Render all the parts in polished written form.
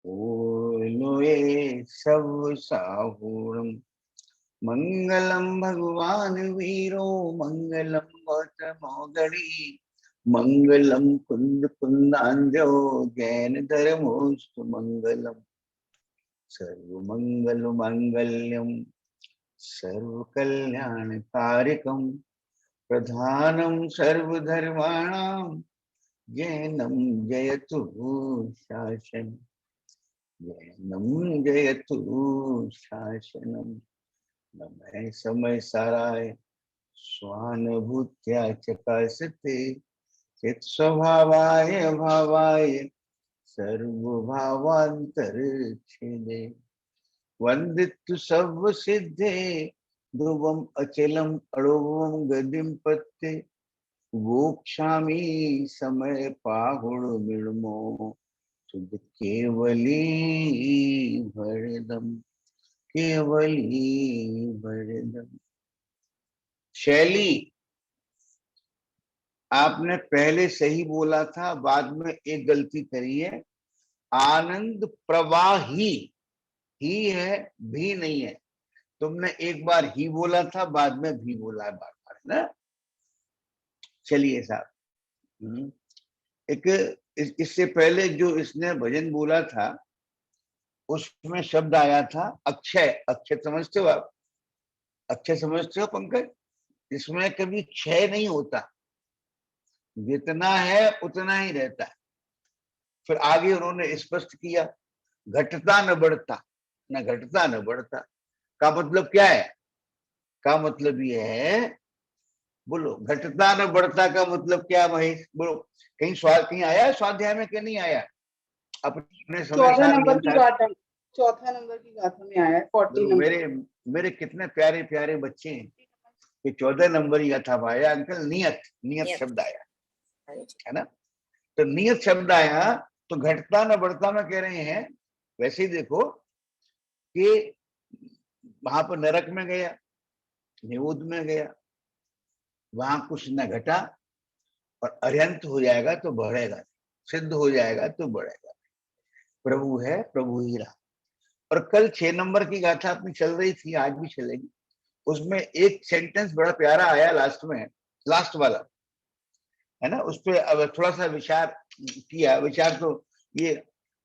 ओलोए सब साहुरम मंगलम भगवान वीरो मंगलम गौतमोगड़ी मंगलम कुंद कुंदांजो जैन धर्मोस्तु मंगलम सर्व मंगल मंगल्यम सर्व कल्याण कारकम प्रधानम सर्वधर्माणाम जैनम जयतु शासन जैनम जयतु शासनम नमः समय साराय स्वानुभूत्या चकासते चित स्वभावाय भावाय सर्वभावांतर छेदे वंदितु सर्व सिद्धे ध्रुवम अचलम अड़ोवम गदिम पत्ते वोक्षामि समय पाहुड़ मिड़मो शुद्ध केवली भरदम केवली भरदम। शैली आपने पहले सही बोला था, बाद में एक गलती करी है। आनंद प्रवाही ही है, भी नहीं है। तुमने एक बार ही बोला था, बाद में भी बोला है बार बार, है ना। चलिए साहब, एक इससे पहले जो इसने भजन बोला था उसमें शब्द आया था अक्षय। अक्षय समझते हो आप? अक्षय समझते हो पंकज? इसमें कभी क्षय नहीं होता, जितना है उतना ही रहता है। फिर आगे उन्होंने स्पष्ट किया, घटता न बढ़ता, न घटता न बढ़ता। का मतलब क्या है? का मतलब ये है, बोलो, घटता न बढ़ता का मतलब क्या महेश? बोलो, कहीं आया स्वाध्याय में कि नहीं आया? अपने समय चौथा सार नंबर नियम की सार। गाथा, चौथा नंबर की गाथा में आया है, 40 नंबर। मेरे मेरे कितने प्यारे प्यारे बच्चे हैं कि 14 नंबर ही गाथा में आया अंकल, नियत नियत शब्द आया है ना। तो नियत शब्द आया तो घटता न बढ़ता में कह रहे हैं। वैसे ही देखो कि वहां पर नरक में गया, निवुद में गया, वहां कुछ न घटा, और अरिहंत हो जाएगा तो बढ़ेगा, सिद्ध हो जाएगा तो बढ़ेगा। प्रभु है, प्रभु ही रहा। और कल 6 नंबर की गाथा अपनी चल रही थी, आज भी चलेगी। उसमें एक सेंटेंस बड़ा प्यारा आया लास्ट में, लास्ट वाला, है ना। उस पर अब थोड़ा सा विचार किया। विचार तो ये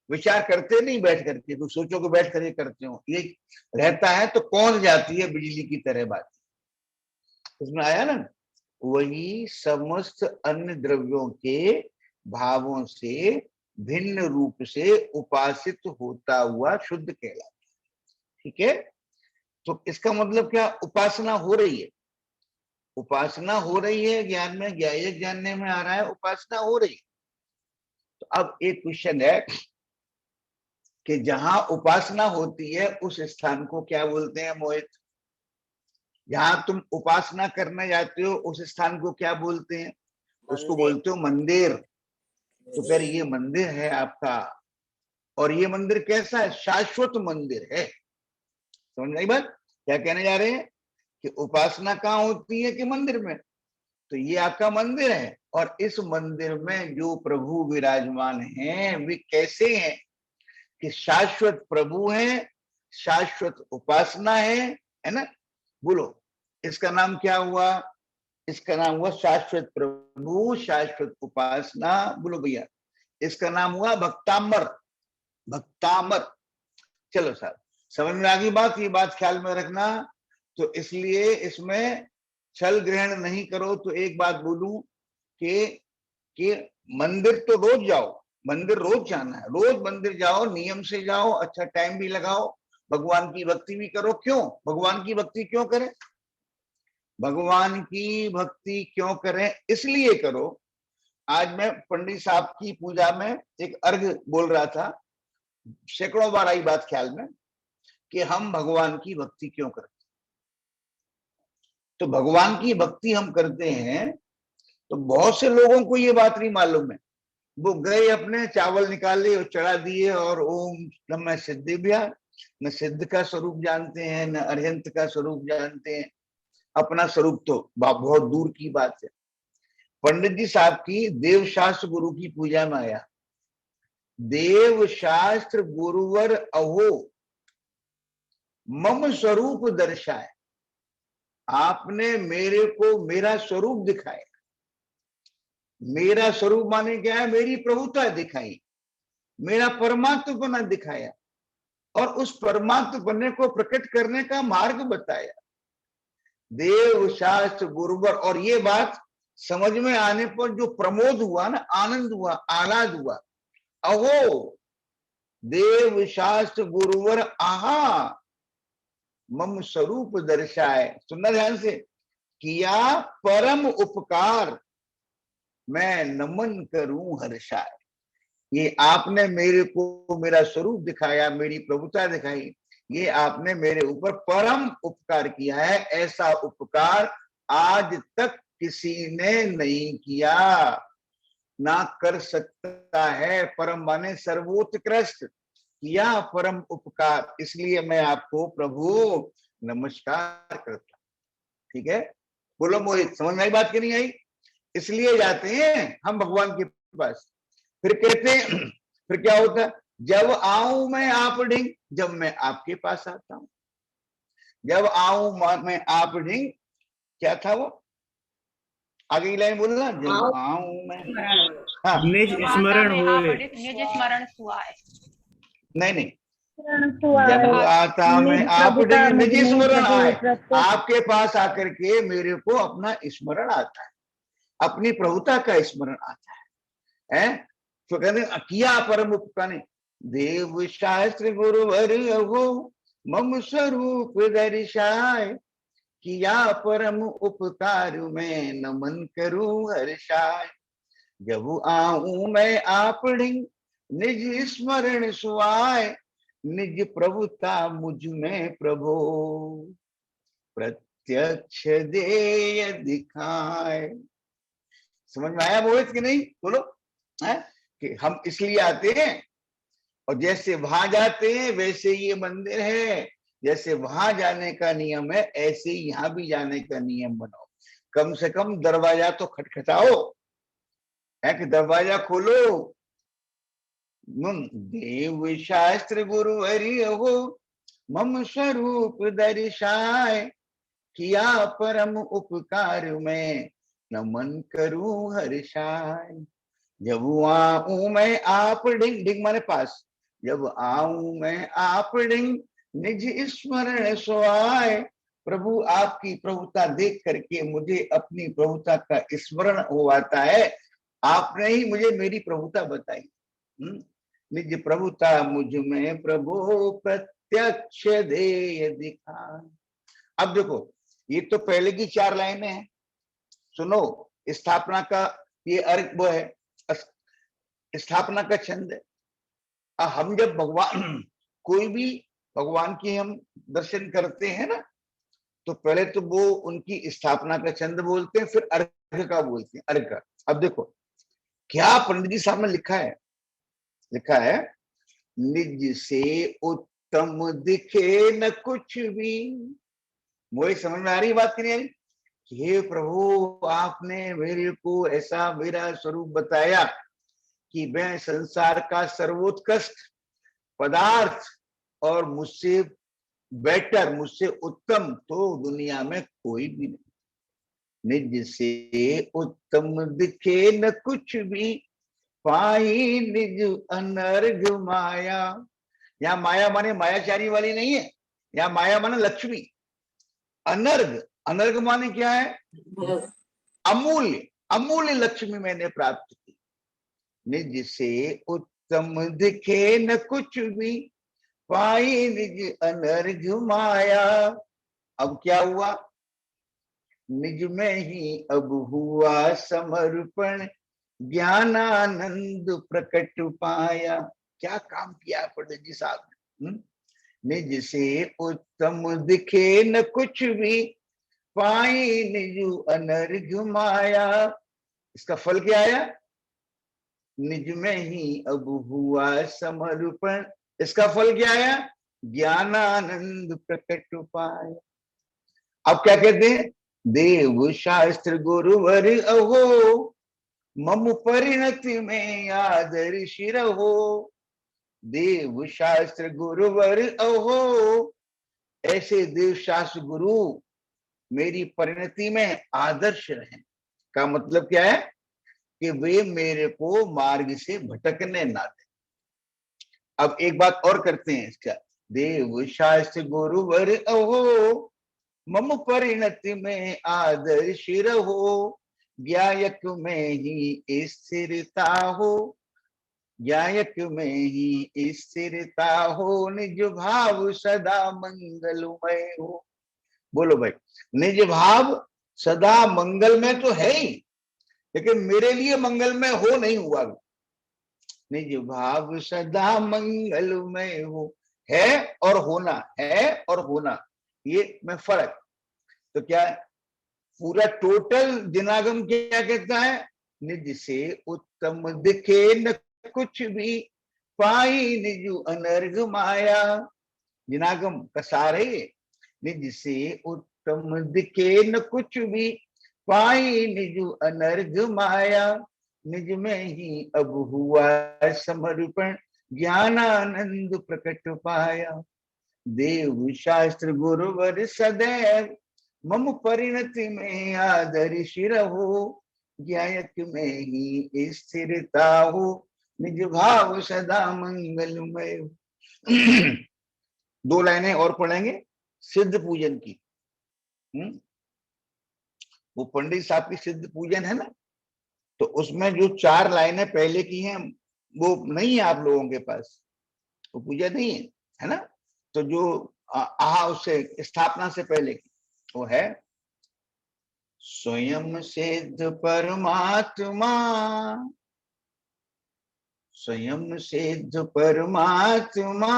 विचार करते नहीं बैठ करके, तो सोचो कि बैठ करके करते हो, ये रहता है तो पहुंच जाती है बिजली की तरह बात। उसमें आया ना, वही समस्त अन्य द्रव्यों के भावों से भिन्न रूप से उपासित होता हुआ शुद्ध कहलाता है। ठीक है, तो इसका मतलब क्या? उपासना हो रही है, उपासना हो रही है। ज्ञान में ज्ञायक जानने में आ रहा है, उपासना हो रही है। तो अब एक क्वेश्चन है कि जहां उपासना होती है उस स्थान को क्या बोलते हैं मोहित? जहां तुम उपासना करने जाते हो उस स्थान को क्या बोलते हैं? उसको बोलते हो मंदिर। तो फिर ये मंदिर है आपका, और ये मंदिर कैसा है? शाश्वत मंदिर है। समझ आई बात? क्या कहने जा रहे हैं कि उपासना कहाँ होती है कि मंदिर में? तो ये आपका मंदिर है, और इस मंदिर में जो प्रभु विराजमान हैं वे कैसे हैं? कि शाश्वत प्रभु हैं, शाश्वत उपासना है ना। बोलो, इसका नाम क्या हुआ? इसका नाम हुआ शाश्वत प्रभु, शाश्वत उपासना। बोलो भैया, इसका नाम हुआ भक्तामर। भक्तामर। चलो साहब, समझ में आ गई बात? ये बात ख्याल में रखना। तो इसलिए इसमें छल ग्रहण नहीं करो। तो एक बात बोलूं कि मंदिर तो रोज जाओ, मंदिर रोज जाना है, रोज मंदिर जाओ, नियम से जाओ, अच्छा टाइम भी लगाओ, भगवान की भक्ति भी करो। क्यों भगवान की भक्ति क्यों करें? भगवान की भक्ति क्यों करें? इसलिए करो। आज मैं पंडित साहब की पूजा में एक अर्घ बोल रहा था, सैकड़ों बार आई बात ख्याल में कि हम भगवान की भक्ति क्यों करते। तो भगवान की भक्ति हम करते हैं तो बहुत से लोगों को ये बात नहीं मालूम है। वो गए, अपने चावल निकाले और चढ़ा दिए, और ओम नमः सिद्धिभ्या, न सिद्ध का स्वरूप जानते हैं, न अरिहंत का स्वरूप जानते हैं। अपना स्वरूप तो बहुत दूर की बात है। पंडित जी साहब की देवशास्त्र गुरु की पूजा में आया, देव शास्त्र गुरुवर अहो मम स्वरूप दर्शाए। आपने मेरे को मेरा स्वरूप दिखाया। मेरा स्वरूप माने क्या है? मेरी प्रभुता दिखाई, मेरा परमात्मपना दिखाया और उस परमात्मपने को प्रकट करने का मार्ग बताया। देव शास्त्र गुरुवर, और ये बात समझ में आने पर जो प्रमोद हुआ ना, आनंद हुआ, आह्लाद हुआ, अहो देव शास्त्र गुरुवर आहा मम स्वरूप दर्शाए। सुनना ध्यान से, किया परम उपकार मैं नमन करूं हर्षाए। ये आपने मेरे को मेरा स्वरूप दिखाया, मेरी प्रभुता दिखाई, ये आपने मेरे ऊपर परम उपकार किया है। ऐसा उपकार आज तक किसी ने नहीं किया, ना कर सकता है। परम माने सर्वोत्कृष्ट, किया परम उपकार, इसलिए मैं आपको प्रभु नमस्कार करता। ठीक है, बोलो मोहित, समझ में आई बात की नहीं आई? इसलिए जाते हैं हम भगवान के पास। फिर कहते हैं, फिर क्या होता है? जब आऊं मैं आप ढिंग, जब मैं आपके पास आता हूं। जब आऊं मैं आप ढिंग, क्या था वो आगे की लाइन बोलना? जब आऊं मैं, हाँ निज स्मरण होए। निज स्मरण सुआए। नहीं, जब आता मैं आप ढिंग निज स्मरण आए। आपके पास आकर के मेरे को अपना स्मरण आता है, अपनी प्रभुता का स्मरण आता है। तो कहते किया परम उपकार, देव शास्त्र गुरुवर अहो मम स्वरूप दर्शाए। किया परम उपकार मैं नमन करूं हर्षाय। जब आऊं मैं आप ढिंग निज स्मरण सुआए। निज प्रभुता मुझ में प्रभो प्रत्यक्ष देय दिखाए। समझ में आया मोहित कि नहीं? बोलो है कि हम इसलिए आते हैं, और जैसे वहां जाते हैं वैसे ये मंदिर है। जैसे वहां जाने का नियम है, ऐसे ही यहाँ भी जाने का नियम बनाओ। कम से कम दरवाजा तो खटखटाओ, है कि दरवाजा खोलो। देव शास्त्र गुरु हरि हो मम स्वरूप दर्शाए। किया परम उपकार में नमन करूं हर्षाय। जब आऊं मैं आप ढिंग, ढिंग माने पास, जब आऊं मैं आप ढिंग निज स्मरण सुआए। प्रभु आपकी प्रभुता देख करके मुझे अपनी प्रभुता का स्मरण हो आता है। आपने ही मुझे मेरी प्रभुता बताई। निज प्रभुता मुझ में प्रभु प्रत्यक्ष देय दिखा। अब देखो, ये तो पहले की 4 लाइनें हैं। सुनो, स्थापना का ये अर्घ वो है, स्थापना का छंद है। हम जब भगवान कोई भी भगवान की हम दर्शन करते हैं ना, तो पहले तो वो उनकी स्थापना का छंद बोलते हैं, फिर अर्घ का बोलते हैं, अर्घ। अब देखो क्या पंडित जी साहब ने लिखा है, लिखा है निज से उत्तम दिखे न कुछ भी। मुझे समझ में आ रही बात की नहीं आ रही? हे प्रभु, आपने मेरे को ऐसा मेरा स्वरूप बताया कि मैं संसार का सर्वोत्कृष्ट पदार्थ, और मुझसे बेटर, मुझसे उत्तम तो दुनिया में कोई भी नहीं। निज से उत्तम दिखे न कुछ भी, पाई निज अनर्घ माया। यहाँ माया माने मायाचारी वाली नहीं है, यहाँ माया माने लक्ष्मी। अनर्घ, अनर्घ माने क्या है? अमूल्य, अमूल्य लक्ष्मी मैंने प्राप्त की। निज से उत्तम दिखे न कुछ भी, पाई निज अनर्घ माया। अब क्या हुआ? निज में ही अब हुआ समर्पण, ज्ञानानंद प्रकट पाया। क्या काम किया पंडित जी साहब ने? निज से उत्तम दिखे न कुछ भी, पाई निज अनर्घ माया। इसका फल क्या आया? निज में ही अब हुआ समर्पण। इसका फल क्या आया? ज्ञानानंद प्रकट पाया। अब क्या कहते हैं? देव शास्त्र गुरुवर अहो मम परिणति में आदर शिर हो। देव शास्त्र गुरुवर अहो, ऐसे देव शास्त्र गुरु मेरी परिणति में आदर्श रहे। का मतलब क्या है कि वे मेरे को मार्ग से भटकने ना दे। अब एक बात और करते हैं इसका, देव शास्त्र गुरुवर अहो, मम परिणति में आदर्श रहो, ज्ञायक में ही स्थिरता हो, ज्ञायक में ही स्थिरता हो, निज भाव सदा मंगलमय हो। बोलो भाई, निज भाव सदा मंगल में तो है ही, लेकिन मेरे लिए मंगलमय हो नहीं हुआ। निज भाव सदा मंगलमय हो, है और होना, है और होना, ये में फर्क। तो क्या है पूरा टोटल जिनागम क्या कहता है, निज से उत्तम दिखे न कुछ भी, पाई निज अनर्घ माया। जिनागम का सार है ये, निज से उत्तम दिखे न कुछ भी, पाई निज अनर्घ माया, निज में ही अब हुआ समर्पण, ज्ञानानंद प्रकट पाया। देव शास्त्र गुरुवर सदैव, मम परिणति में आदर्श रहो, ज्ञायक में ही स्थिरता हो, निज भाव सदा मंगलमय हो। 2 लाइनें और पढ़ेंगे सिद्ध पूजन की। वो पंडित साहब की सिद्ध पूजन है ना, तो उसमें जो 4 लाइनें पहले की हैं वो नहीं है आप लोगों के पास, वो पूजा नहीं है ना। तो जो उससे स्थापना से पहले की वो है, स्वयं सिद्ध परमात्मा, स्वयं सिद्ध परमात्मा,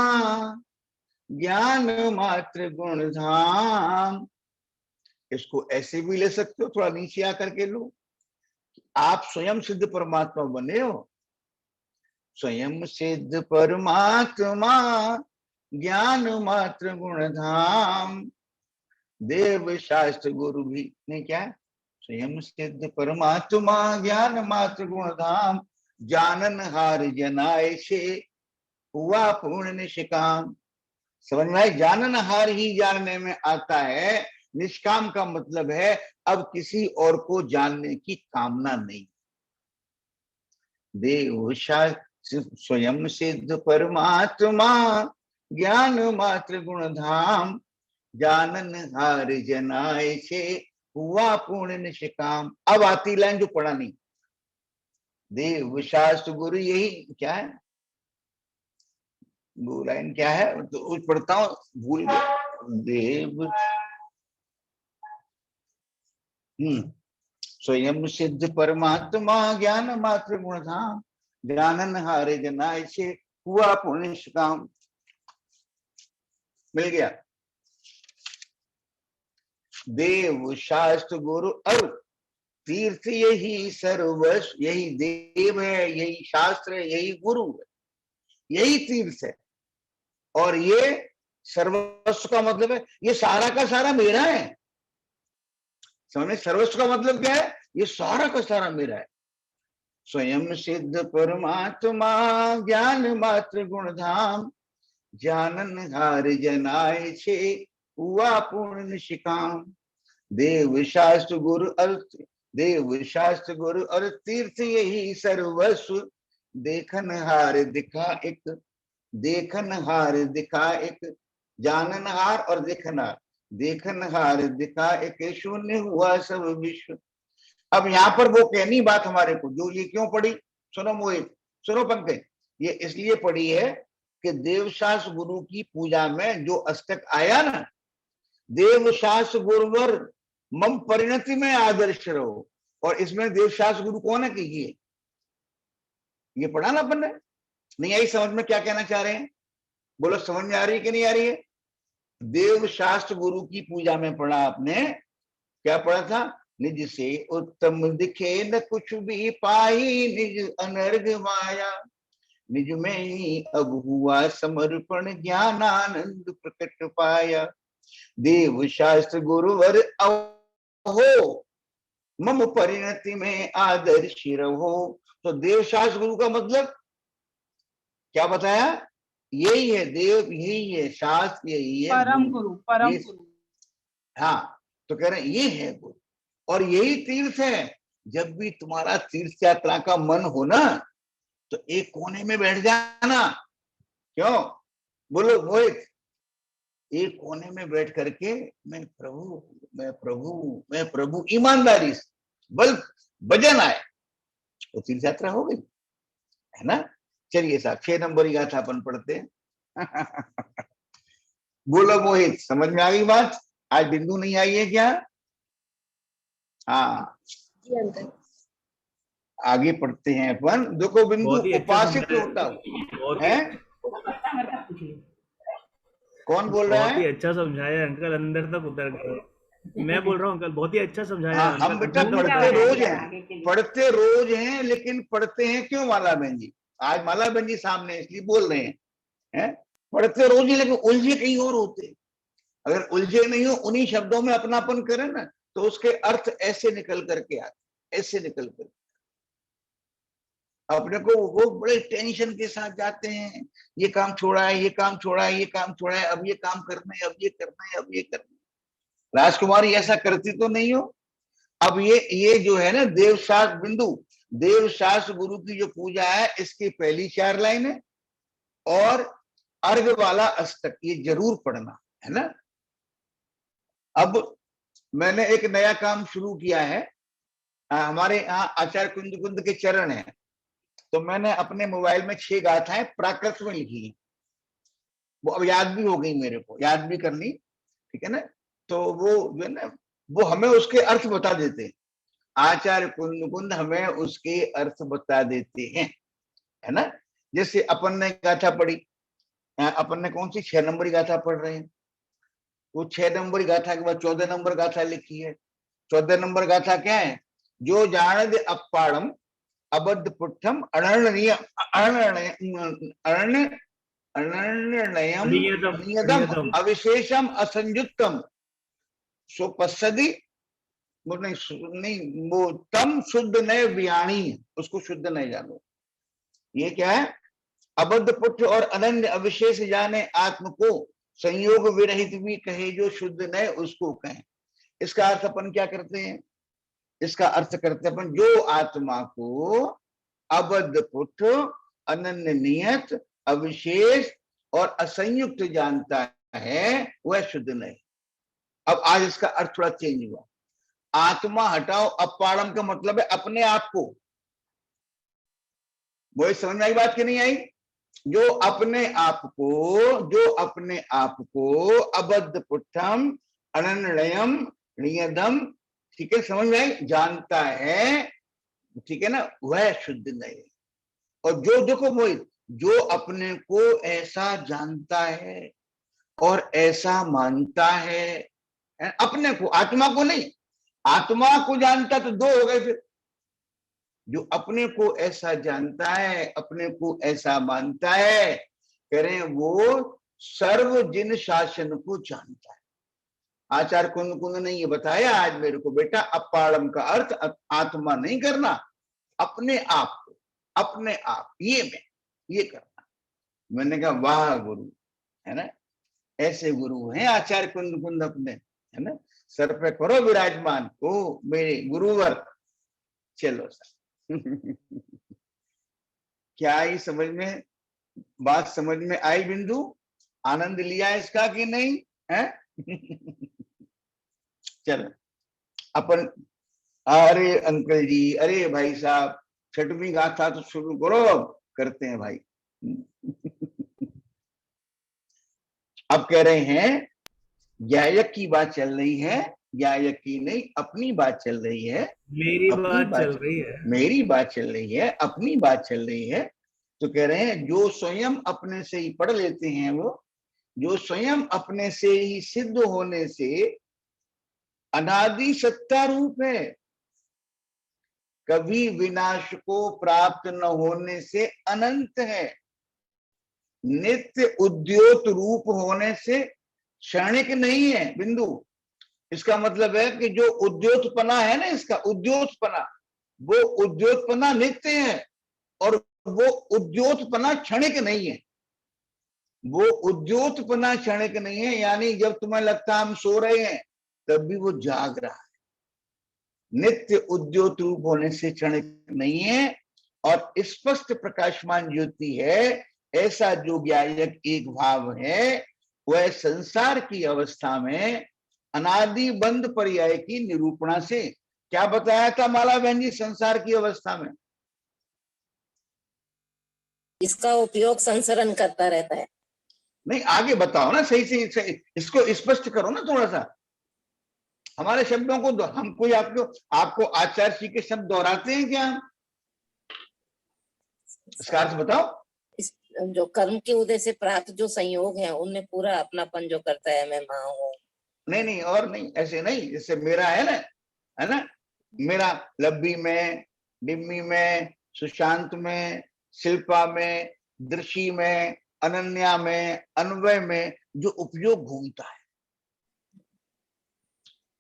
ज्ञान मात्र गुण धाम। इसको ऐसे भी ले सकते हो, थोड़ा नीचे आकर के लो, आप स्वयं सिद्ध परमात्मा बने हो, स्वयं सिद्ध परमात्मा, ज्ञान मात्र गुण धाम। देव शास्त्र गुरु भी ने क्या है, स्वयं सिद्ध परमात्मा, ज्ञान मात्र गुण धाम, जानन हार जनाए से हुआ पूर्ण निष्काम। समझ में आए, जानन हार ही जानने में आता है, निष्काम का मतलब है अब किसी और को जानने की कामना नहीं। देव शास्त्र स्वयं सिद्ध परमात्मा, ज्ञान मात्र गुण धाम, जानन हार जनाए से हुआ पूर्ण निष्काम। अब आती लाइन जो पढ़ा नहीं, देव शास्त्र गुरु, यही क्या है वो लाइन क्या है, तो पढ़ता हूं भूल गया। देव स्वयं सिद्ध परमात्मा, ज्ञान मात्र गुण धाम, जानन हारे जनाय से हुआ पूर्ण काम। मिल गया। देव शास्त्र गुरु और तीर्थ यही सर्वस्व, यही देव है, यही शास्त्र है, यही गुरु है, यही तीर्थ है, और ये सर्वस्व का मतलब है ये सारा का सारा मेरा है। समझ, सर्वस्व का मतलब क्या है, ये सारा का सारा मेरा है। स्वयं सिद्ध परमात्मा, ज्ञान मात्र गुण धाम, जानन हार जनाए छे हुआ पूर्ण निष्काम। देव शास्त्र गुरु अर्थ, देव शास्त्र गुरु और तीर्थ यही सर्वस्व, देखन हार दिखा एक, देखन हार दिखा एक, जानन हार और देखन हार, देखन हार दिखा एक, शून्य हुआ सब विश्व। अब यहाँ पर वो कहनी बात हमारे को, जो ये क्यों पढ़ी, सुनो मोहित, सुनो पंकज, ये इसलिए पढ़ी है कि देवशास्त्र गुरु की पूजा में जो अष्टक आया ना, देवशास्त्र गुरुवर मम परिणति में आदर्श रहो, और इसमें देवशास्त्र गुरु कौन है कि ये पढ़ा ना अपन ने। नहीं आई समझ में क्या कहना चाह रहे हैं, बोलो समझ में आ रही है कि नहीं आ रही है। देवशास्त्र गुरु की पूजा में पढ़ा आपने, क्या पढ़ा था, निज से उत्तम दिखे न कुछ भी, पाई निज अनर्घ माया, निज में ही अब हुआ समर्पण, ज्ञानानंद प्रकट पाया। देव शास्त्र गुरुवर अहो, मम परिणति में आदर्श रहो। तो देव शास्त्र गुरु का मतलब क्या बताया, यही है देव, यही है शास्त्र, यही है परम गुरु, परम ये, गुरु। हाँ तो कह रहे हैं ये है गुरु, और यही तीर्थ है। जब भी तुम्हारा तीर्थ यात्रा का मन हो ना, तो एक कोने में बैठ जाना। क्यों? बोलो मोहित। एक कोने में बैठ करके मैं प्रभु, मैं प्रभु, मैं प्रभु, ईमानदारी से बल भजन आए, तो तीर्थ यात्रा हो गई, है ना। चलिए साहब 6 नंबर की गाथा अपन पढ़ते हैं। बोलो मोहित, समझ में आ गई बात? आज बिंदु नहीं आई है क्या? हाँ जी अंकल। आगे पढ़ते हैं अपन। देखो बिंदु बहुत ही अच्छा उपासित समझाया। होता है। कौन बोल रहा बहुत ही है? अच्छा समझाया अंकल, अंदर तक उतर गए। मैं बोल रहा हूँ अंकल, बहुत ही अच्छा समझाया। हाँ हम बेटा पढ़ते रोज हैं, पढ़ते रोज हैं, लेकिन पढ़ते हैं क्यों माला बहन जी? आज माला बहन जी सामने इसलिए बोल रहे हैं, पढ़ते रोज ही, लेकिन उलझे कहीं और होते। अगर उलझे नहीं हो, उन्हीं शब्दों में अपनापन करें ना, तो उसके अर्थ ऐसे निकल करके आते, ऐसे निकल कर। अपने को वो बड़े टेंशन के साथ जाते हैं, ये काम छोड़ा है, ये काम छोड़ा है, ये काम छोड़ा है, अब ये काम करना है, अब ये करना है, अब ये करना है। राजकुमारी ऐसा करती तो नहीं हो? अब ये जो है ना देवशास्त्र बिंदु, देवशास्त्र गुरु की जो पूजा है, इसकी पहली 4 लाइनें और अर्घ वाला अष्टक, ये जरूर पढ़ना है ना। अब मैंने एक नया काम शुरू किया है। हमारे यहाँ आचार्य कुंद कुंद के चरण है, तो मैंने अपने मोबाइल में 6 गाथाएं प्राकृत में लिखी है। वो अब याद भी हो गई मेरे को, याद भी कर ली, ठीक है ना। तो वो जो है ना, वो हमें उसके अर्थ बता देते हैं। आचार्य कुंद कुंद हमें उसके अर्थ बता देते हैं, है ना। जैसे अपन ने गाथा पढ़ी, अपन ने कौन सी 6 नंबर की गाथा पढ़ रहे हैं, वो 6 नंबर की गाथा के बाद 14 नंबर गाथा लिखी है। 14 नंबर गाथा क्या है? जो जानद अपाड़म अबद्ध पुट्ठम अनन्यनयम नियतम अविशेषम असंयुक्तम सुपसदी, नहीं वो तम शुद्ध नय व्याणी, उसको शुद्ध नहीं जानो। ये क्या है? अबद्ध पुत्र और अनन्य अविशेष जाने आत्म को संयोग विरहित भी कहे, जो शुद्ध नय उसको कहें। इसका अर्थ अपन क्या करते हैं? इसका अर्थ करते हैं अपन, जो आत्मा को अबद्ध पुत्र, अनन्य नियत, अविशेष और असंयुक्त जानता है, वह शुद्ध नहीं। अब आज इसका अर्थ थोड़ा चेंज हुआ। आत्मा हटाओ, अपाड़म का मतलब है अपने आप को। वो समझ में आई बात कि नहीं आई? जो अपने आप को अबद्ध पुट्ठम अनन्यम नियदम, ठीक है, समझ में आई, जानता है, ठीक है ना, वह शुद्ध नहीं। और जो देखो मोहित, जो अपने को ऐसा जानता है और ऐसा मानता है, अपने को, आत्मा को नहीं, आत्मा को जानता तो 2 हो गए फिर। जो अपने को ऐसा जानता है, अपने को ऐसा मानता है, कह रहे हैं वो सर्व जिन शासन को जानता है। आचार्य कुंद कुंद ने ये बताया आज मेरे को, बेटा अपाड़म का अर्थ आत्मा नहीं करना, अपने आप को, अपने आप, ये करना। मैंने कहा वाह गुरु, है ना, ऐसे गुरु हैं आचार्य कुंद कुंद अपने, है ना। सर पे करो विराजमान, ओ मेरे गुरुवर। चलो सर। क्या ही समझ में बात समझ में आई बिंदु? आनंद लिया इसका कि नहीं है? चलो अपन, अरे अंकल जी, अरे भाई साहब, 6वीं गाथा तो शुरू करो, करते हैं भाई। अब कह रहे हैं गायक की बात चल रही है, गायक की नहीं, अपनी बात चल रही है, मेरी बात चल रही है, मेरी बात चल रही है, अपनी बात चल रही है। तो कह रहे हैं जो स्वयं अपने से ही पढ़ लेते हैं, वो जो स्वयं अपने से ही सिद्ध होने से अनादि सत्ता रूप है, कभी विनाश को प्राप्त न होने से अनंत है, नित्य उद्योत रूप होने से क्षणिक नहीं है बिंदु। इसका मतलब है कि जो उद्योतपना है ना, इसका उद्योतपना, वो उद्योतपना नित्य है और वो उद्योतपना क्षणिक नहीं है। वो उद्योतपना क्षणिक नहीं है, यानी जब तुम्हें लगता हम सो रहे हैं तब भी वो जाग रहा है। नित्य उद्योत रूप होने से क्षणिक नहीं है, और स्पष्ट प्रकाशमान ज्योति है। ऐसा जो ज्ञायक एक भाव है वह संसार की अवस्था में अनादि बंध पर्याय की निरूपणा से, क्या बताया था माला बहन जी संसार की अवस्था में? इसका उपयोग संसरण करता रहता है। नहीं आगे बताओ ना, सही से इसको स्पष्ट करो ना थोड़ा सा। हमारे शब्दों को हम कोई आपको आचार्य जी के शब्द दोहराते हैं क्या? हम इसका अर्थ बताओ। इस जो कर्म के उदय से प्राप्त जो संयोग है उनमें पूरा अपनापन जो करता है, मैं माँ हूँ। नहीं नहीं, और नहीं, ऐसे नहीं। जैसे मेरा है ना, मेरा लब्बी में, डिम्मी में, सुशांत में, शिल्पा में, दृषि में, अनन्या में, अन्वय में जो उपयोग घूमता है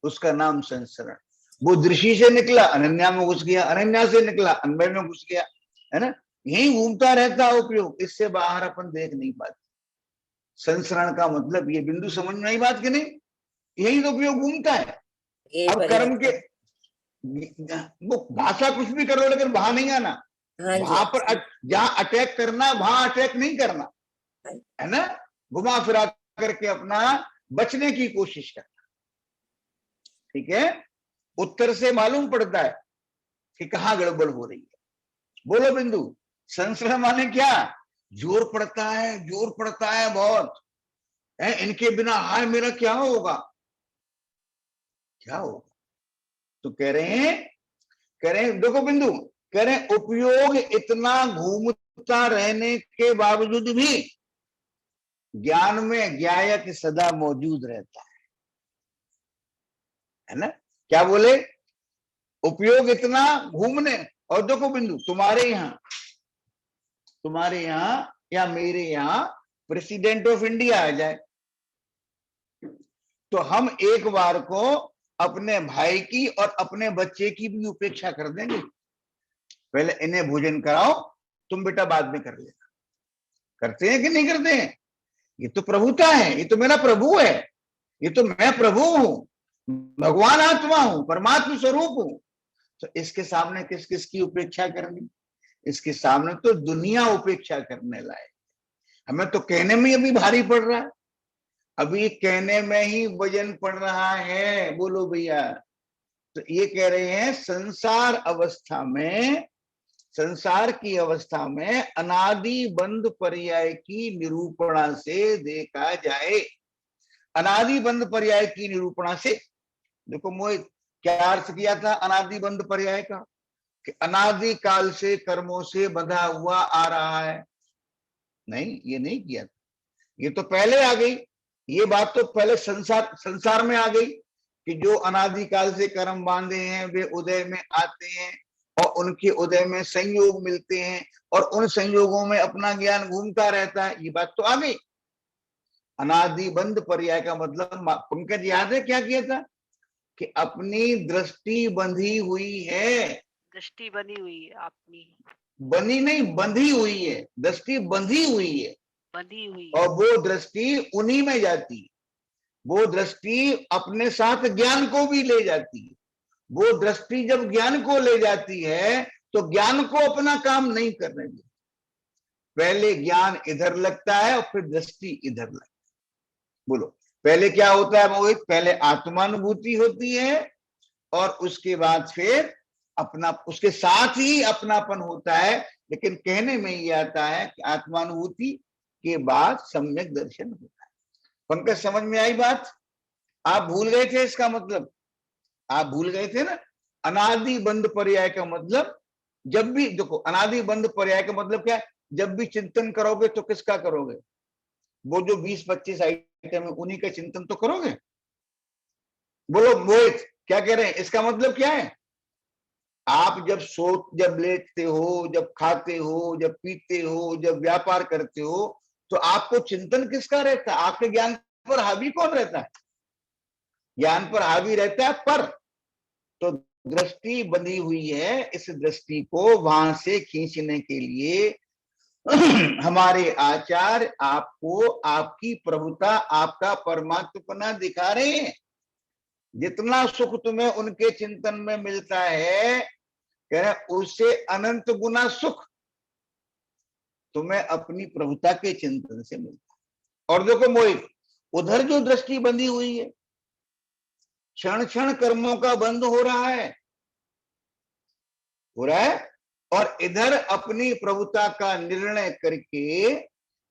उसका नाम संसरण। वो दृषि से निकला अनन्या में घुस गया, अनन्या से निकला अन्वय में घुस गया, है ना, यही घूमता रहता है उपयोग। इससे बाहर अपन देख नहीं पाते। संसरण का मतलब ये, बिंदु समझ में आई बात कि नहीं? यही तो उपयोग घूमता है। अब कर्म के वो भाषा कुछ भी करो लेकिन वहां नहीं आना। वहां पर जहां अटैक करना वहां अटैक नहीं करना, है ना, घुमा फिरा करके अपना बचने की कोशिश करना। ठीक है, उत्तर से मालूम पड़ता है कि कहां गड़बड़ हो रही है। बोलो बिंदु, संसरण माने क्या? जोर पड़ता है, जोर पड़ता है बहुत है, इनके बिना हाय मेरा क्या होगा, क्या होगा। तो कह रहे हैं देखो बिंदु, कह रहे हैं उपयोग इतना घूमता रहने के बावजूद भी ज्ञान में ज्ञायक सदा मौजूद रहता है ना। क्या बोले? उपयोग इतना घूमने, और देखो बिंदु, तुम्हारे यहां या मेरे यहां प्रेसिडेंट ऑफ इंडिया आ जाए तो हम एक बार को अपने भाई की और अपने बच्चे की भी उपेक्षा कर देंगे। पहले इन्हें भोजन कराओ, तुम बेटा बाद में कर लेना। करते हैं कि नहीं करते हैं? ये तो प्रभुता है, ये तो मेरा प्रभु है, ये तो मैं प्रभु हूं, भगवान आत्मा हूं, परमात्मा स्वरूप हूं। तो इसके सामने किस किस की उपेक्षा करनी? इसके सामने तो दुनिया उपेक्षा करने लायक। हमें तो कहने में अभी भारी पड़ रहा है, अभी कहने में ही वजन पड़ रहा है। बोलो भैया। तो ये कह रहे हैं संसार की अवस्था में अनादि बंध पर्याय की निरूपणा से देखा जाए। अनादि बंध पर्याय की निरूपणा से देखो, मोहित क्या अर्थ किया था अनादि बंध पर्याय का? कि अनादि काल से कर्मों से बंधा हुआ आ रहा है। नहीं, ये नहीं किया था, ये तो पहले आ गई। ये बात तो पहले संसार में आ गई कि जो अनादिकाल से कर्म बांधे हैं वे उदय में आते हैं और उनके उदय में संयोग मिलते हैं और उन संयोगों में अपना ज्ञान घूमता रहता है। ये बात तो आ गई। अनादि बंध पर्याय का मतलब पंकज याद है क्या किया था? कि अपनी दृष्टि बंधी हुई है। दृष्टि बनी हुई है अपनी, बनी नहीं, बंधी हुई है। दृष्टि बंधी हुई है, बंधी हुई, और वो दृष्टि उन्हीं में जाती है। वो दृष्टि अपने साथ ज्ञान को भी ले जाती है। वो दृष्टि जब ज्ञान को ले जाती है तो ज्ञान को अपना काम नहीं करने देती। पहले ज्ञान इधर लगता है और फिर दृष्टि इधर लगती है। बोलो, पहले क्या होता है मोहित? पहले आत्मानुभूति होती है और उसके बाद फिर अपना, उसके साथ ही अपनापन होता है। लेकिन कहने में ये आता है कि आत्मानुभूति के बाद सम्यक दर्शन होता है। पंकज समझ में आई बात? आप भूल गए थे इसका मतलब? आप भूल गए थे ना? अनादि बंध पर्याय का मतलब, जब भी देखो, अनादि बंध पर्याय का मतलब क्या है? जब भी चिंतन करोगे तो किसका करोगे? वो जो 20-25 आइटम है उन्हीं का चिंतन तो करोगे। बोलो मोहित, क्या कह रहे हैं? इसका मतलब क्या है? आप जब लेटते हो, जब खाते हो, जब पीते हो, जब व्यापार करते हो, तो आपको चिंतन किसका रहता है? आपके ज्ञान पर हावी कौन रहता है? ज्ञान पर हावी रहता है पर। तो दृष्टि बंधी हुई है, इस दृष्टि को वहां से खींचने के लिए हमारे आचार्य आपको आपकी प्रभुता, आपका परमात्मपना दिखा रहे हैं। जितना सुख तुम्हें उनके चिंतन में मिलता है, कह रहे उससे अनंत गुना सुख तुम्हें अपनी प्रभुता के चिंतन से मिलता है। और देखो मोहित, उधर जो दृष्टि बंधी हुई है, क्षण क्षण कर्मों का बंद हो रहा है, और इधर अपनी प्रभुता का निर्णय करके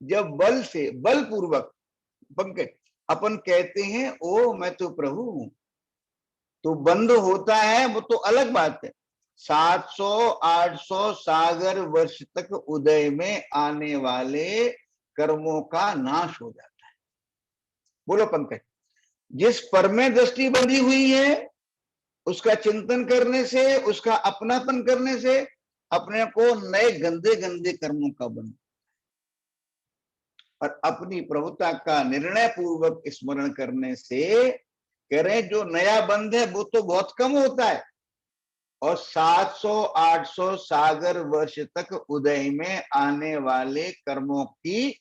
जब बल से, बलपूर्वक पंकज अपन कहते हैं ओ मैं तो प्रभु हूं, तो बंद होता है, वो तो अलग बात है। 700-800 सागर वर्ष तक उदय में आने वाले कर्मों का नाश हो जाता है। बोलो पंकज, जिस पर में दृष्टि बंधी हुई है, उसका चिंतन करने से, उसका अपनापन करने से अपने को नए गंदे गंदे कर्मों का बंध, और अपनी प्रभुता का निर्णय पूर्वक स्मरण करने से कह रहे हैं जो नया बंध है वो तो बहुत कम होता है, और 700-800 सागर वर्ष तक उदय में आने वाले कर्मों की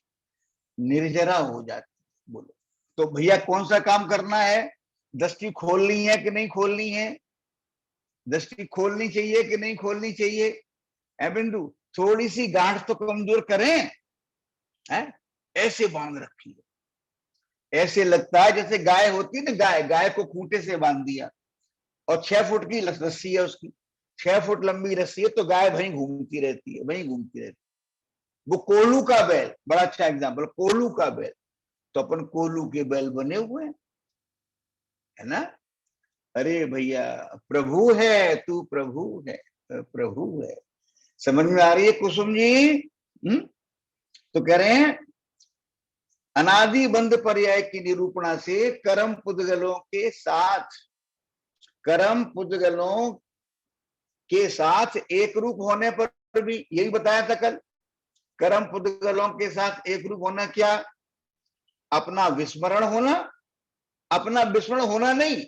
निर्जरा हो जाती है। बोलो तो भैया कौन सा काम करना है? दृष्टि खोलनी है कि नहीं खोलनी है? दृष्टि खोलनी चाहिए कि नहीं खोलनी चाहिए? बिंदु थोड़ी सी गांठ तो कमजोर करें, है? ऐसे बांध रखी है, ऐसे लगता है जैसे गाय होती है ना, गाय को खूंटे से बांध दिया और 6 फुट की रस्सी है उसकी, 6 फुट लंबी रस्सी है, तो गाय वहीं घूमती रहती है, वहीं घूमती रहती है। वो कोल्हू का बैल, बड़ा अच्छा एग्जाम्पल, कोल्हू का बैल। तो अपन कोल्हू के बैल बने हुए हैं, है ना? अरे भैया प्रभु है, तू प्रभु है, प्रभु है। समझ में आ रही है कुसुम जी? तो कह रहे हैं अनादि बंध पर्याय की निरूपणा से कर्म पुद्गलों के साथ, कर्म पुद्गलों के साथ एक रूप होने पर भी, यही बताया था कल, कर्म पुद्गलों के साथ एक रूप होना क्या? अपना विस्मरण होना, अपना विस्मरण होना नहीं,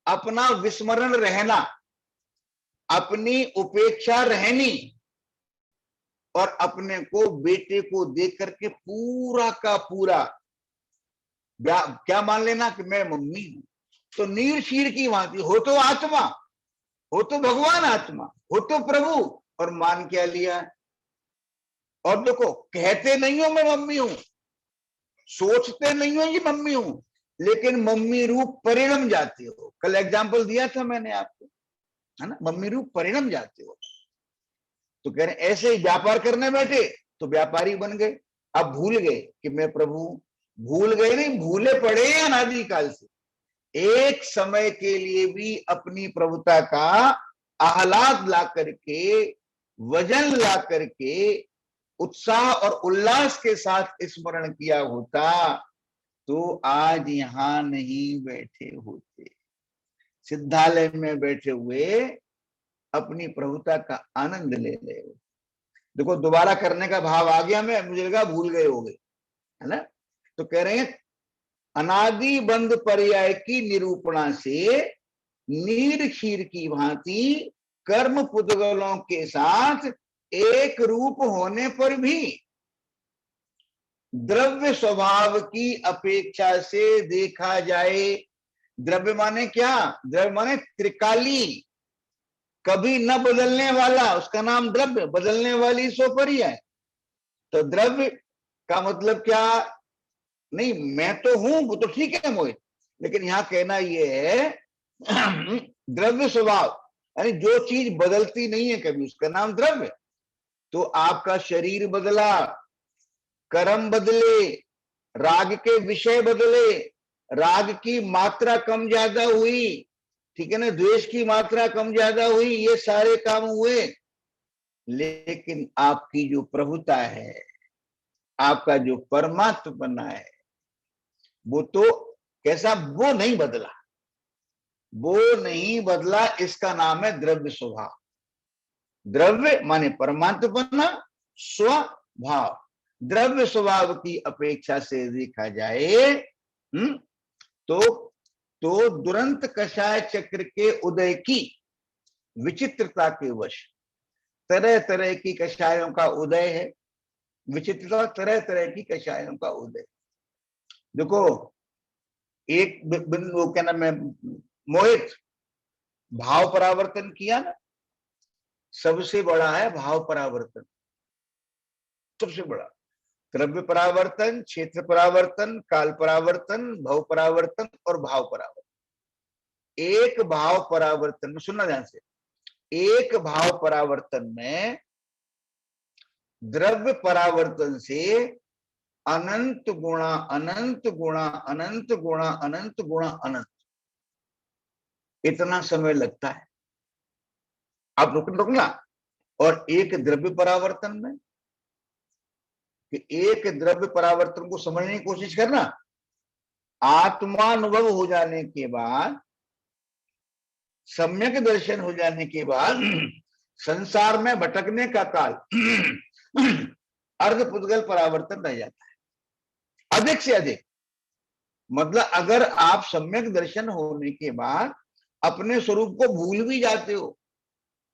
अपना विस्मरण रहना, अपनी उपेक्षा रहनी, और अपने को बेटे को देख करके पूरा का पूरा क्या मान लेना कि मैं मम्मी हूं। तो नीर शीर की भांति हो तो आत्मा, हो तो भगवान आत्मा, हो तो प्रभु, और मान क्या लिया? और देखो कहते नहीं हो मैं मम्मी हूं, सोचते नहीं हो कि मम्मी हूं, लेकिन मम्मी रूप परिणम जाते हो। कल एग्जाम्पल दिया था मैंने आपको, है ना? मम्मी रूप परिणम जाते हो। तो कह रहे ऐसे ही व्यापार करने बैठे तो व्यापारी बन गए, अब भूल गए कि मैं प्रभु। भूल गए नहीं, भूले पड़े अनादिकाल से। एक समय के लिए भी अपनी प्रभुता का आह्लाद ला करके, वजन ला करके, उत्साह और उल्लास के साथ स्मरण किया होता तो आज यहां नहीं बैठे होते, सिद्धालय में बैठे हुए अपनी प्रभुता का आनंद ले ले। देखो दोबारा करने का भाव आ गया, मैं मुझे लगा भूल गए होंगे, है ना? तो कह रहे हैं अनादि बंध पर्याय की निरूपणा से नीर क्षीर की भांति कर्म पुद्गलों के साथ एक रूप होने पर भी द्रव्य स्वभाव की अपेक्षा से देखा जाए। द्रव्य माने क्या? द्रव्य माने त्रिकाली, कभी न बदलने वाला, उसका नाम द्रव्य, बदलने वाली सो पर्याय। तो द्रव्य का मतलब क्या? नहीं मैं तो हूं, वो तो ठीक है मोहित, लेकिन यहां कहना यह है द्रव्य स्वभाव, यानी जो चीज बदलती नहीं है कभी, उसका नाम द्रव्य। तो आपका शरीर बदला, कर्म बदले, राग के विषय बदले, राग की मात्रा कम ज्यादा हुई, ठीक है ना, द्वेष की मात्रा कम ज्यादा हुई, ये सारे काम हुए, लेकिन आपकी जो प्रभुता है, आपका जो परमात्मा है, वो तो कैसा? वो नहीं बदला, वो नहीं बदला। इसका नाम है द्रव्य स्वभाव। द्रव्य माने परमात्मा, स्वभाव। द्रव्य स्वभाव की अपेक्षा से देखा जाए तो दुरंत कषाय चक्र के उदय की विचित्रता के वश तरह तरह की कषायों का उदय है। विचित्रता तरह तरह की कषायों का उदय। देखो एक बिंदु क्या नाम है, मोहित, भाव परावर्तन किया ना, सबसे बड़ा है भाव परावर्तन, सबसे बड़ा। द्रव्य परावर्तन, क्षेत्र परावर्तन, काल परावर्तन, भव परावर्तन और भाव परावर्तन। एक भाव परावर्तन में, सुनना ध्यान से, एक भाव परावर्तन में द्रव्य परावर्तन से अनंत गुणा अनंत गुणा अनंत गुणा अनंत गुणा अनंत, इतना समय लगता है। आप रुकना। और एक द्रव्य परावर्तन में, कि एक द्रव्य परावर्तन को समझने की कोशिश करना, आत्मानुभव हो जाने के बाद, सम्यक दर्शन हो जाने के बाद संसार में भटकने का काल अर्ध पुद्गल परावर्तन रह जाता है, अधिक से अधिक। मतलब अगर आप सम्यक दर्शन होने के बाद अपने स्वरूप को भूल भी जाते हो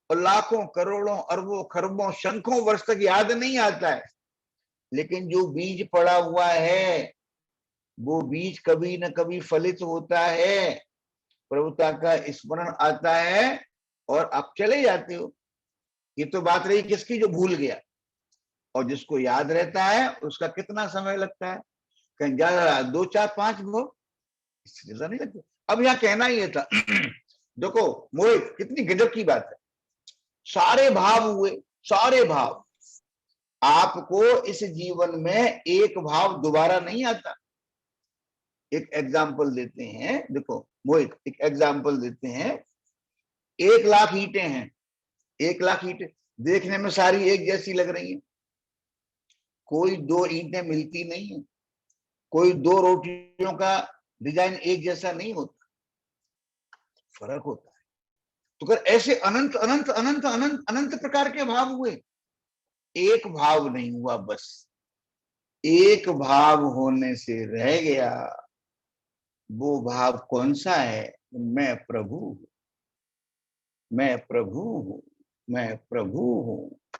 और लाखों करोड़ों अरबों खरबों शंखों वर्ष तक याद नहीं आता है, लेकिन जो बीज पड़ा हुआ है वो बीज कभी न कभी फलित होता है, प्रभुता का स्मरण आता है और आप चले जाते हो। ये तो बात रही किसकी, जो भूल गया। और जिसको याद रहता है उसका कितना समय लगता है, कहीं ज्यादा 2 4 5 भव, इससे ज्यादा नहीं लगता। अब यहाँ कहना ही था देखो मोहित, कितनी गजब की बात है, सारे भाव हुए, सारे भाव। आपको इस जीवन में एक भाव दोबारा नहीं आता। एक एग्जाम्पल देते हैं, देखो मोहित, एक एग्जाम्पल देते हैं। 1 लाख ईंटें हैं, 1 लाख ईंटें देखने में सारी एक जैसी लग रही हैं, कोई 2 ईंटें मिलती नहीं है, कोई 2 रोटियों का डिजाइन एक जैसा नहीं होता, फर्क होता है। तो अगर ऐसे अनंत अनंत अनंत अनंत अनंत प्रकार के भाव हुए, एक भाव नहीं हुआ, बस एक भाव होने से रह गया। वो भाव कौन सा है, मैं प्रभु हूं, मैं प्रभु हूं, मैं प्रभु हूं।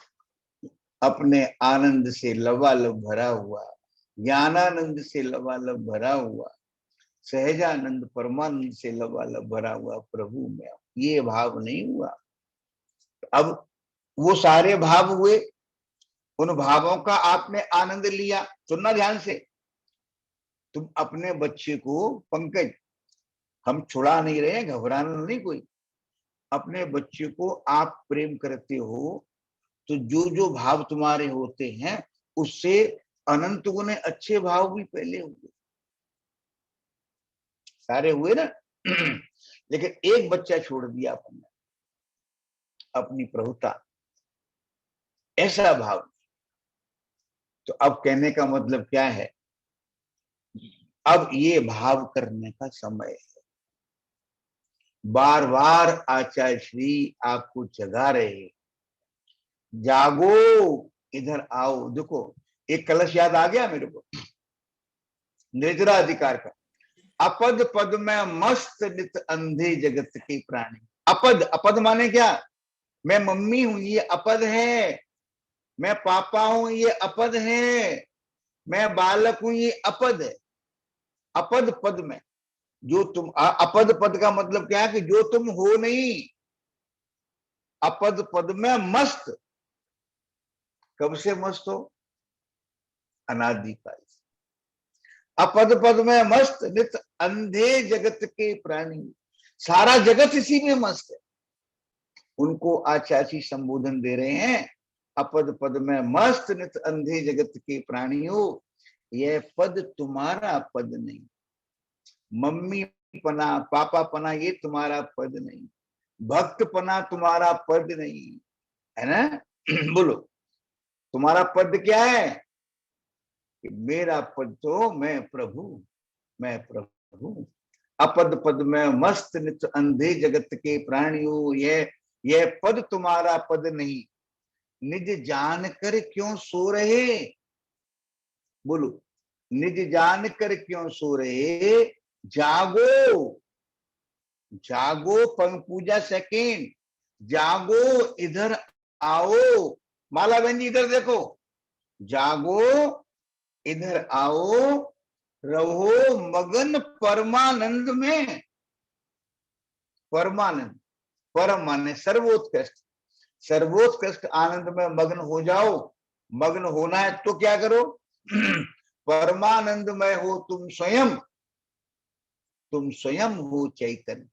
अपने आनंद से लबालब भरा हुआ, ज्ञानानंद से लबालब भरा हुआ, सहजानंद परमानंद से लबालब भरा हुआ प्रभु में, ये भाव नहीं हुआ। अब वो सारे भाव हुए, उन भावों का आपने आनंद लिया। सुनना ध्यान से, तुम अपने बच्चे को, पंकज हम छुड़ा नहीं रहे, घबराना नहीं कोई, अपने बच्चे को आप प्रेम करते हो तो जो जो भाव तुम्हारे होते हैं उससे अनंत गुने अच्छे भाव भी पहले हुए, सारे हुए ना। लेकिन एक बच्चा छोड़ दिया आपने, अपनी प्रभुता, ऐसा भाव। तो अब कहने का मतलब क्या है, अब ये भाव करने का समय है। बार बार आचार्य श्री आपको जगा रहे, जागो, इधर आओ। देखो एक कलश याद आ गया मेरे को, निर्जरा अधिकार का, अपद पद में मस्त नित अंधे जगत के प्राणी। अपद, अपद माने क्या, मैं मम्मी हूं ये अपद है, मैं पापा हूं ये अपद है, मैं बालक हूं ये अपद है। अपद पद में जो तुम, अपद पद का मतलब क्या है कि जो तुम हो नहीं। अपद पद में मस्त, कब से मस्त हो, अनादिकाल से। अपद पद में मस्त नित अंधे जगत के प्राणी, सारा जगत इसी में मस्त है। उनको आचार्य संबोधन दे रहे हैं, अपद पद में मस्त नित अंधे जगत के प्राणियों, यह पद तुम्हारा पद नहीं, मम्मी पना पापा पना ये तुम्हारा पद नहीं, भक्त पना तुम्हारा पद नहीं है ना। बोलो तुम्हारा पद क्या है, कि मेरा पद तो मैं प्रभु, मैं प्रभु। अपद पद में मस्त नित अंधे जगत के प्राणियों, यह पद तुम्हारा पद नहीं, निज जान कर क्यों सो रहे। बोलो निज जान कर क्यों सो रहे, जागो, जागो, पंग पूजा सेकेंड, जागो, इधर आओ। माला बहन जी इधर देखो, जागो इधर आओ रहो मगन परमानंद में। परमानंद, परम माने सर्वोत्कृष्ट, सर्वोत्कृष्ट आनंद में मग्न हो जाओ। मग्न होना है तो क्या करो? परमानंद में हो तुम स्वयं हो चैतन्य।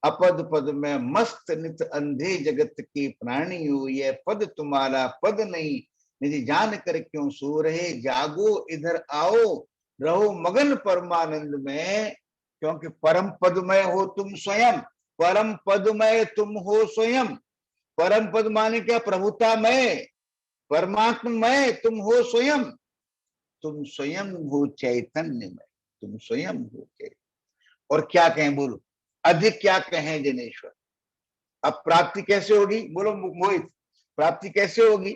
अपद पद में मस्त नित अंधे जगत के प्राणी हो, यह पद तुम्हारा पद नहीं, निज जान कर क्यों सो रहे। जागो इधर आओ रहो मगन परमानंद में, क्योंकि परम पदमय हो तुम स्वयं। परम पदमय तुम हो स्वयं। परम पद माने क्या? प्रभुतामय, परमात्ममय तुम हो स्वयं। तुम स्वयं हो चैतन्य में, तुम स्वयं हो चैतन्य। और क्या कहें बोलो? अधिक क्या कहें जनेश्वर? अब प्राप्ति कैसे होगी? बोलो मोहित, प्राप्ति कैसे होगी?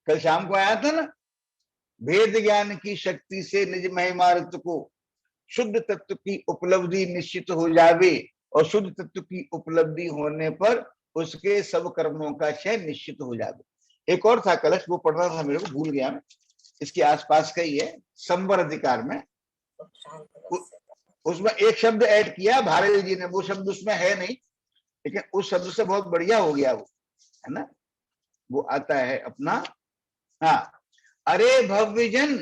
कल शाम को आया था ना, भेद ज्ञान की शक्ति से निज महिमार्थ को शुद्ध तत्व की उपलब्धि निश्चित हो जावे, और शुद्ध तत्व की उपलब्धि होने पर उसके सब कर्मों का क्षय निश्चित हो जावे। एक और था कलश, वो पढ़ना था मेरे को, भूल गया मैं, इसके आसपास का ही है, संवर अधिकार में। उसमें एक शब्द ऐड किया भारत जी ने, वो शब्द उसमें है नहीं, लेकिन उस शब्द से बहुत बढ़िया हो गया वो, है ना। वो आता है अपना, हाँ, अरे भव्य जन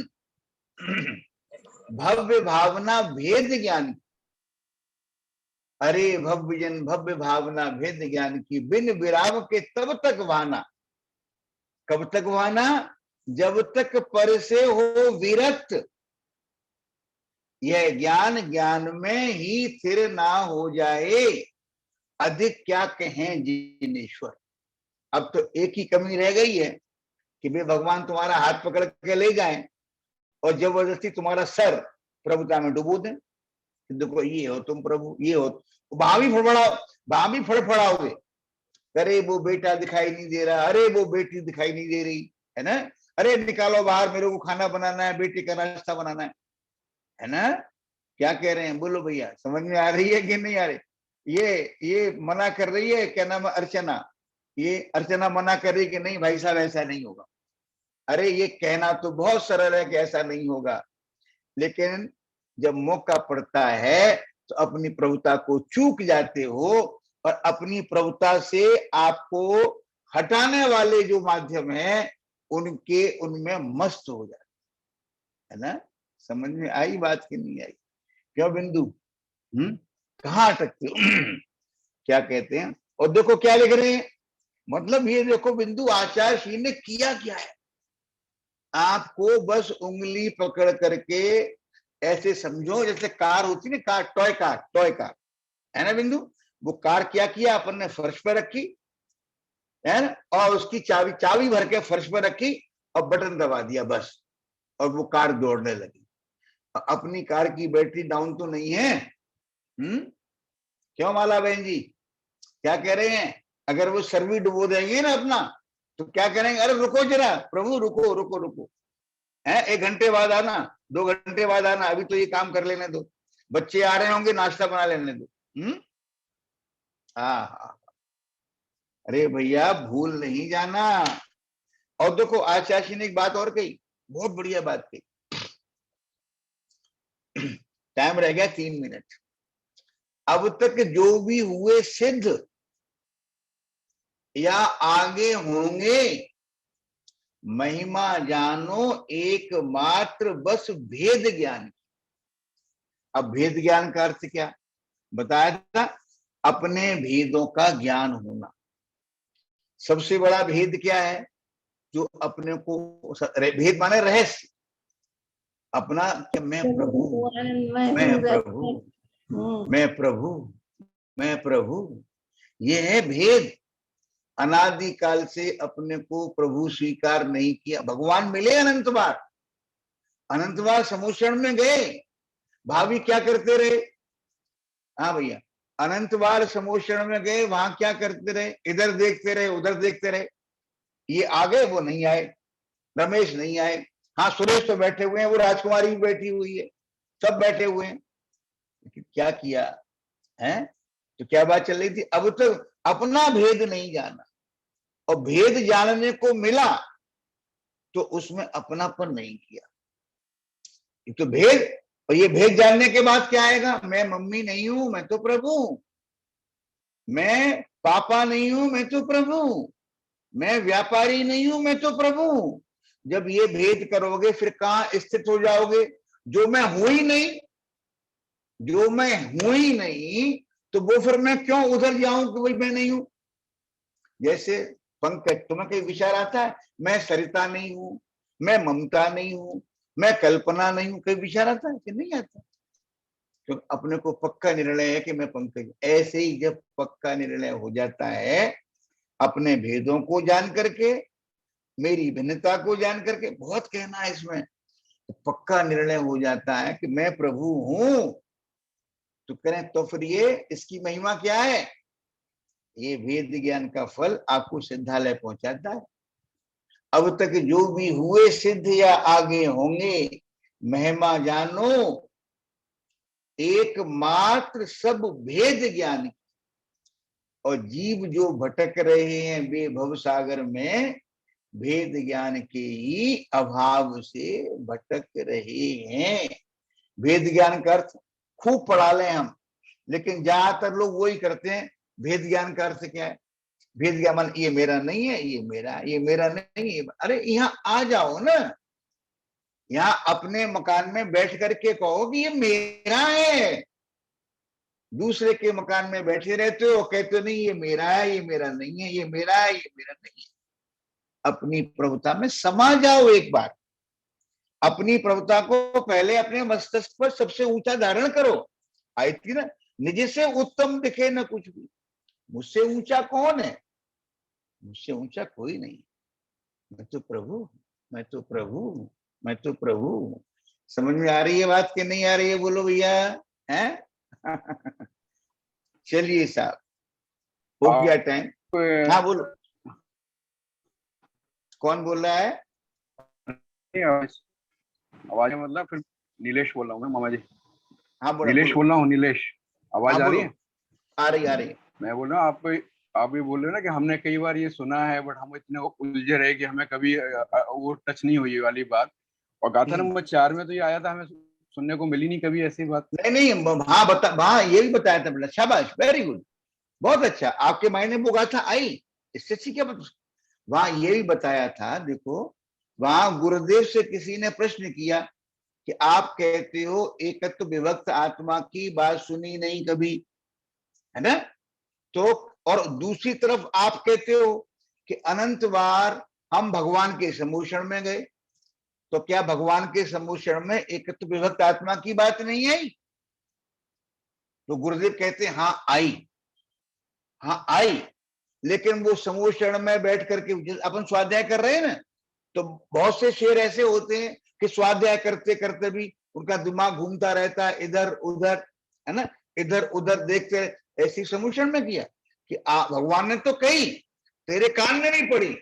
भव्य भावना भेद ज्ञान। अरे भव्य जन भव्य भावना भेद ज्ञान की, बिन विराम के तब तक वाना। कब तक वाना? जब तक पर से हो विरक्त। यह ज्ञान ज्ञान में ही स्थिर ना हो जाए, अधिक क्या कहें जिनेश्वर। अब तो एक ही कमी रह गई है कि वे भगवान तुम्हारा हाथ पकड़ के ले जाएं और जबरदस्ती तुम्हारा सर प्रभुता में डुबो दें। देखो ये हो तुम प्रभु, ये हो, वहां भी फड़फड़ाओगे। अरे वो बेटा दिखाई नहीं दे रहा, अरे वो बेटी दिखाई नहीं दे रही, है ना। अरे निकालो बाहर, मेरे को खाना बनाना है, बेटी का नाश्ता बनाना है ना। क्या कह रहे हैं बोलो भैया, समझ में आ रही है कि नहीं आ रही? ये मना कर रही है, क्या नाम है, अर्चना। ये अर्चना मना कर रही है कि नहीं भाई साहब ऐसा नहीं होगा। अरे ये कहना तो बहुत सरल है कि ऐसा नहीं होगा, लेकिन जब मौका पड़ता है तो अपनी प्रभुता को चूक जाते हो, और अपनी प्रभुता से आपको हटाने वाले जो माध्यम है उनमें मस्त हो जाते, है ना। समझ में आई बात कि नहीं आई? क्यों बिंदु, कहाँ अटकते हो? क्या कहते हैं? और देखो क्या लिख रहे हैं, मतलब ये देखो बिंदु, आचार्य श्री ने किया क्या है। आपको बस उंगली पकड़ करके ऐसे समझो जैसे कार होती ना, कार, टॉय कार, है ना बिंदु। वो कार क्या किया, अपन ने फर्श पे रखी, है ना, और उसकी चाबी भर के फर्श पे रखी और बटन दबा दिया बस, और वो कार दौड़ने लगी। अपनी कार की बैटरी डाउन तो नहीं है? क्यों माला बहन जी, क्या कह रहे हैं? अगर वो सर्वी डुबो देंगे ना अपना, तो क्या करेंगे? अरे रुको जरा प्रभु, रुको रुको रुको, है 1 घंटे बाद आना, 2 घंटे बाद आना, अभी तो ये काम कर लेने दो, बच्चे आ रहे होंगे, नाश्ता बना लेने दो। हाँ, अरे भैया भूल नहीं जाना। और देखो आचार्य ने एक बात और कही, बहुत बढ़िया बात कही। टाइम रह गया 3 मिनट। अब तक जो भी हुए सिद्ध या आगे होंगे, महिमा जानो एकमात्र बस भेद ज्ञान। अब भेद ज्ञान का अर्थ क्या बताया था? अपने भेदों का ज्ञान होना। सबसे बड़ा भेद क्या है? जो अपने को, भेद माने रहस्य अपना, कि मैं प्रभु, मैं प्रभु, मैं प्रभु, मैं प्रभु, ये है भेद। अनादि काल से अपने को प्रभु स्वीकार नहीं किया। भगवान मिले अनंत बार समुषण में गए, भाभी क्या करते रहे? हाँ भैया, अनंत बार समुषण में गए, वहां क्या करते रहे? इधर देखते रहे, उधर देखते रहे। ये आ गए, वो नहीं आए, रमेश नहीं आए। हाँ सुरेश तो बैठे हुए हैं, वो राजकुमारी भी बैठी हुई है, सब बैठे हुए हैं, लेकिन क्या किया है? तो क्या बात चल रही थी? अब तो अपना भेद नहीं जाना, और भेद जानने को मिला तो उसमें अपनापन नहीं किया। ये तो भेद, और ये भेद जानने के बाद क्या आएगा, मैं मम्मी नहीं हूं, मैं तो प्रभु हूं। मैं पापा नहीं हूं, मैं तो प्रभु हूं। मैं व्यापारी नहीं हूं, मैं तो प्रभु हूं। जब ये भेद करोगे फिर कहां स्थित हो जाओगे, जो मैं हूं ही नहीं, जो मैं हूं ही नहीं, तो वो फिर मैं क्यों उधर जाऊं कि भाई मैं नहीं हूं। जैसे पंकज, तुम्हें कहीं विचार आता है मैं सरिता नहीं हूं, मैं ममता नहीं हूं, मैं कल्पना नहीं हूं, कहीं विचार आता है कि नहीं आता। तो अपने को पक्का निर्णय है कि मैं पंकज। ऐसे ही जब पक्का निर्णय हो जाता है, अपने भेदों को जान करके, मेरी भिन्नता को जान करके, बहुत कहना है इसमें, तो पक्का निर्णय हो जाता है कि मैं प्रभु हूं। तो करें तो फिर ये इसकी महिमा क्या है, ये वेद ज्ञान का फल आपको सिद्धालय पहुंचाता है। अब तक जो भी हुए सिद्ध या आगे होंगे, महिमा जानो एकमात्र सब भेद ज्ञान। और जीव जो भटक रहे हैं वे भव सागर में, भेद ज्ञान के ही अभाव से भटक रहे हैं। भेद ज्ञान का अर्थ खूब पढ़ा लें हम, लेकिन ज्यादातर लोग वही करते हैं। भेद ज्ञान का अर्थ क्या है, भेद ज्ञान मान ये मेरा नहीं है, ये मेरा, ये मेरा नहीं है। अरे यहाँ आ जाओ ना, यहाँ अपने मकान में बैठ करके कहो कि ये मेरा है। दूसरे के मकान में बैठे रहते हो, कहते हो नहीं ये मेरा है, ये मेरा नहीं है, ये मेरा है, ये मेरा नहीं है। अपनी प्रभुता में समा जाओ एक बार। अपनी प्रभुता को पहले अपने मस्तिष्क पर सबसे ऊंचा धारण करो। आई थी ना, निज से उत्तम दिखे न कुछ भी। मुझसे ऊंचा कौन है, मुझसे ऊंचा कोई नहीं। मैं तो प्रभु, मैं तो प्रभु, मैं तो प्रभु। समझ में आ रही है बात कि नहीं आ रही है, बोलो भैया, हैं? चलिए साहब, हो गया टाइम। हाँ बोलो, कौन बोल रहा है? आवाज मतलब फिर नीलेश बोल रहा हूँ मैं, मामा जी। हाँ बोलो, नीलेश बोल रहा हूँ, नीलेश। आवाज हाँ, आ रही है? आ रही, आ रही। मैं बोल रहा हूँ, आप भी बोल रहे हो ना कि हमने कई बार ये सुना है, बट हम इतने उलझे रहे कि हमें कभी वो टच नहीं हुई ये वाली बात। और गाथा नंबर 4 में तो ये आया था, हमें सुनने को मिली नहीं कभी ऐसी बात। नहीं, हाँ बता, हाँ ये भी बताया था बेटा, शाबाश, वेरी गुड, बहुत अच्छा। आपके मायने वो गाथा आई, इससे अच्छी क्या बात। वहां ये भी बताया था, देखो वहां गुरुदेव से किसी ने प्रश्न किया कि आप कहते हो एकत्व विभक्त आत्मा की बात सुनी नहीं कभी, है ना। तो और दूसरी तरफ आप कहते हो कि अनंत बार हम भगवान के सम्मोषण में गए, तो क्या भगवान के सम्मोषण में एकत्व विभक्त आत्मा की बात नहीं आई? तो गुरुदेव कहते हैं हाँ आई, हाँ आई, लेकिन वो सम्मोषण में बैठ करके अपन स्वाध्याय कर रहे हैं ना, तो बहुत से शेर ऐसे होते हैं कि स्वाध्याय करते करते भी उनका दिमाग घूमता रहता है इधर उधर, है ना, इधर उधर देखते। ऐसी सम्मोषण में किया कि भगवान ने तो कही, तेरे कान में नहीं पड़ी,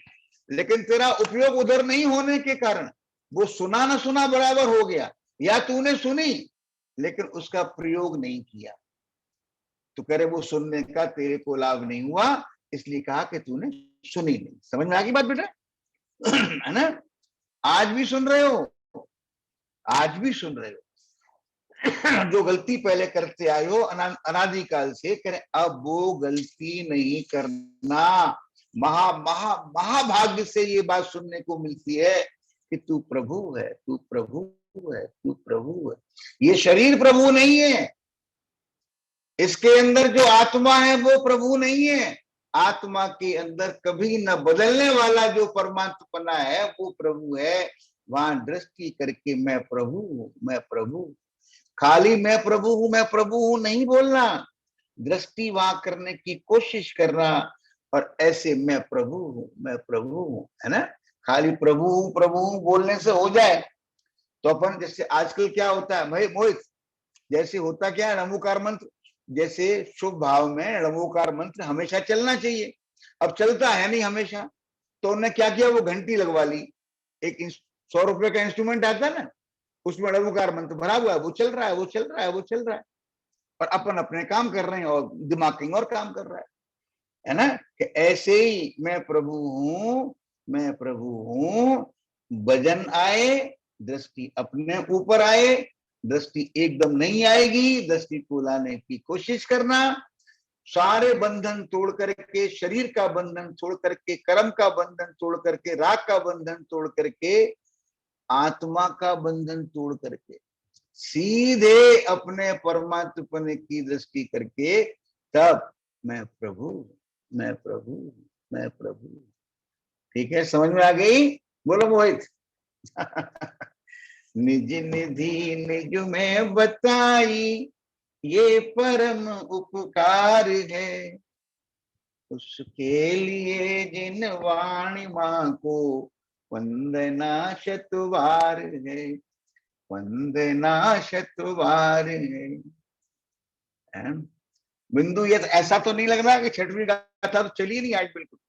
लेकिन तेरा उपयोग उधर नहीं होने के कारण वो सुना ना सुना बराबर हो गया, या तूने सुनी लेकिन उसका प्रयोग नहीं किया, तो कह रहे वो सुनने का तेरे को लाभ नहीं हुआ, इसलिए कहा कि तूने सुनी नहीं। समझ में आ गई बात बेटा? है ना? आज भी सुन रहे हो, आज भी सुन रहे हो। जो गलती पहले करते आए हो अनादिकाल से, करें अब वो गलती नहीं करना। महाभाग्य से ये बात सुनने को मिलती है कि तू प्रभु है, तू प्रभु है, तू प्रभु है। ये शरीर प्रभु नहीं है, इसके अंदर जो आत्मा है वो प्रभु नहीं है। आत्मा के अंदर कभी न बदलने वाला जो परमात्मा है वो प्रभु है। वहां दृष्टि करके मैं प्रभु हूं, मैं प्रभु, खाली मैं प्रभु हूं, मैं प्रभु हूं नहीं बोलना, दृष्टि वहां करने की कोशिश करना, और ऐसे मैं प्रभु हूं, मैं प्रभु हूं, है ना। खाली प्रभु हूं बोलने से हो जाए तो अपन, जैसे आजकल क्या होता है भाई मोहित, जैसे होता क्या है, नमोकार मंत्र, जैसे शुभ भाव में नमोकार मंत्र हमेशा चलना चाहिए, अब चलता है नहीं हमेशा, तो उन्होंने क्या किया, वो घंटी लगवा ली, एक 100 रुपए का इंस्ट्रूमेंट आता है ना, उसमें नमोकार मंत्र भरा हुआ है, वो चल रहा है, वो चल रहा है, वो चल रहा है, और अपन अपने काम कर रहे हैं और दिमाग कहीं और काम कर रहा है ना। कि ऐसे ही मैं प्रभु हूं, मैं प्रभु हूं, वजन आए, दृष्टि अपने ऊपर आए, दृष्टि एकदम नहीं आएगी, दृष्टि को लाने की कोशिश करना, सारे बंधन तोड़ करके, शरीर का बंधन तोड़ करके, कर्म का बंधन तोड़ करके, राग का बंधन तोड़ करके, आत्मा का बंधन तोड़ करके सीधे अपने परमात्मपन की दृष्टि करके, तब मैं प्रभु, मैं प्रभु, मैं प्रभु। ठीक है, समझ में आ गई? बोलो मोहित। निज निधि निज में बताई, ये परम उपकार है, उसके लिए जिन वाणी मां को वंदना शतवार है, वंदना शतवार है। बिंदु, ये ऐसा तो नहीं लग रहा कि छठवीं गाथा तो चली नहीं आज बिल्कुल।